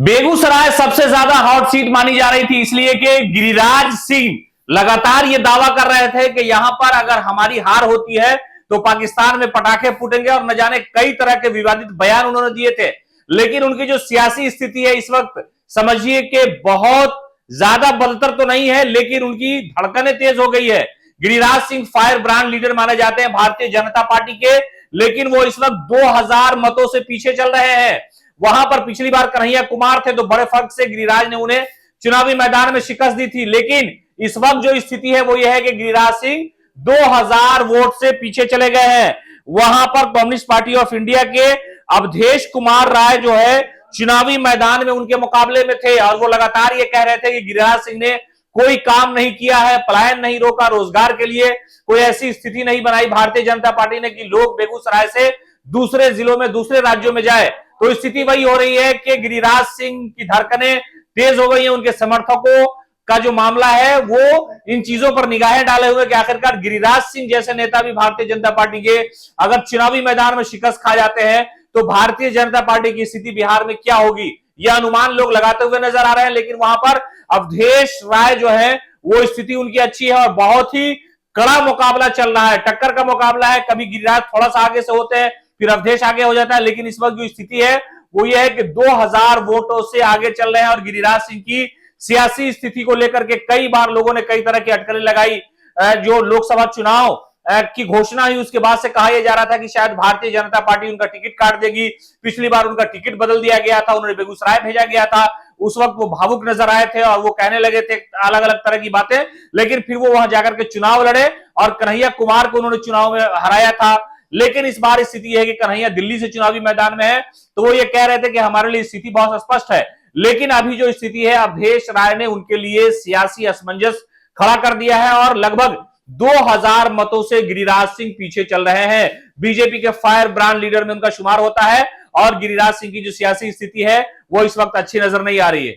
बेगूसराय सबसे ज्यादा hot seat मानी जा रही थी, इसलिए कि गिरिराज सिंह लगातार ये दावा कर रहे थे कि यहां पर अगर हमारी हार होती है तो पाकिस्तान में पटाखे फूटेंगे, और न जाने कई तरह के विवादित बयान उन्होंने दिए थे। लेकिन उनकी जो सियासी स्थिति है इस वक्त समझिए कि बहुत ज्यादा बदतर तो नहीं है, लेकिन उनकी धड़कनें तेज हो गई है। Giriraj Singh fire brand leader माने जाते हैं भारतीय जनता पार्टी के, लेकिन वो इस वक्त 2000 मतों से पीछे चल रहे हैं। वहां पर पिछली बार कन्हैया कुमार थे तो बड़े फर्क से गिरिराज ने उन्हें चुनावी मैदान में शिकस्त दी थी। लेकिन इस वक्त जो स्थिति है वो यह है कि गिरिराज सिंह 2000 वोट से पीछे चले गए हैं। वहां पर कम्युनिस्ट पार्टी ऑफ इंडिया के अवधेश कुमार राय जो है चुनावी मैदान में उनके मुकाबले में थे, और वो लगातार ये कह रहे थे कि गिरिराज सिंह ने कोई काम नहीं किया है, पलायन नहीं रोका, रोजगार के लिए कोई ऐसी स्थिति नहीं बनाई भारतीय जनता पार्टी ने कि लोग बेगूसराय से दूसरे जिलों में, दूसरे राज्यों में जाए। तो स्थिति वही हो रही है कि गिरिराज सिंह की धड़कनें तेज हो गई हैं। उनके समर्थकों का जो मामला है वो इन चीजों पर निगाहें डाले हुए कि आखिरकार गिरिराज सिंह जैसे नेता भी भारतीय जनता पार्टी के अगर चुनावी मैदान में शिकस्त खा जाते हैं तो भारतीय जनता पार्टी की स्थिति बिहार में क्या होगी, यह अनुमान लोग लगाते हुए नजर आ रहे हैं। लेकिन वहां पर अवधेश राय जो है वो स्थिति उनकी अच्छी है और बहुत ही कड़ा मुकाबला चल रहा है, टक्कर का मुकाबला है। कभी गिरिराज थोड़ा सा आगे से होते हैं, फिर अवधेश आगे हो जाता है, लेकिन इस वक्त जो स्थिति है वो ये है कि 2000 वोटों से आगे चल रहे हैं। और गिरिराज सिंह की सियासी स्थिति को लेकर के कई बार लोगों ने कई तरह की अटकलें लगाई। जो लोकसभा चुनाव की घोषणा हुई उसके बाद से कहा यह जा रहा था कि शायद भारतीय जनता पार्टी उनका टिकट काट देगी। पिछली बार उनका टिकट बदल दिया गया था, उन्हें बेगूसराय भेजा गया था। उस वक्त वो भावुक नजर आए थे और वो कहने लगे थे अलग अलग तरह की बातें, लेकिन फिर वो वहां जाकर के चुनाव लड़े और कन्हैया कुमार को उन्होंने चुनाव में हराया था। लेकिन इस बार स्थिति है कि कन्हैया दिल्ली से चुनावी मैदान में है, तो वो ये कह रहे थे कि हमारे लिए स्थिति बहुत स्पष्ट है। लेकिन अभी जो स्थिति है अवधेश राय ने उनके लिए सियासी असमंजस खड़ा कर दिया है और लगभग 2000 मतों से गिरिराज सिंह पीछे चल रहे हैं। बीजेपी के फायर ब्रांड लीडर में उनका शुमार होता है और गिरिराज सिंह की जो सियासी स्थिति है वो इस वक्त अच्छी नजर नहीं आ रही है।